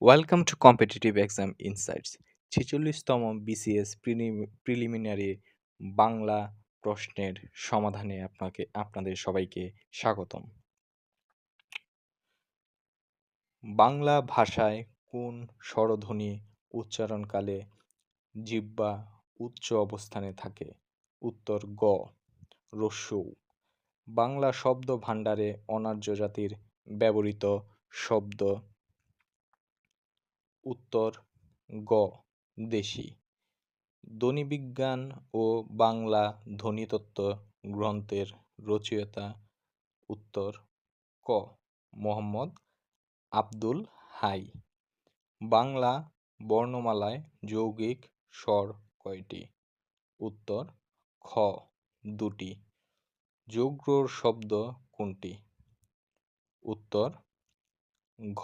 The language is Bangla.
Welcome to competitive exam insights ৪৬তম বিসিএস প্রিলিমিনারি বাংলা প্রশ্নের সমাধানে আপনাদের সবাইকে স্বাগতম। বাংলা ভাষায় কোন স্বরধ্বনি উচ্চারণকালে জিহ্বা উচ্চ অবস্থানে থাকে? উত্তর গ, রস্যৌ। বাংলা শব্দ ভাণ্ডারে অনার্য জাতির ব্যবহৃত শব্দ? উত্তর গ, দেশি। ধ্বনিবিজ্ঞান ও বাংলা ধ্বনিতত্ত্ব গ্রন্থের রচয়িতা? উত্তর ক, মোহাম্মদ আব্দুল হাই। বাংলা বর্ণমালায় যৌগিক স্বর কয়টি? উত্তর খ, দুটি। যৌগ্র শব্দ কোনটি? উত্তর ঘ,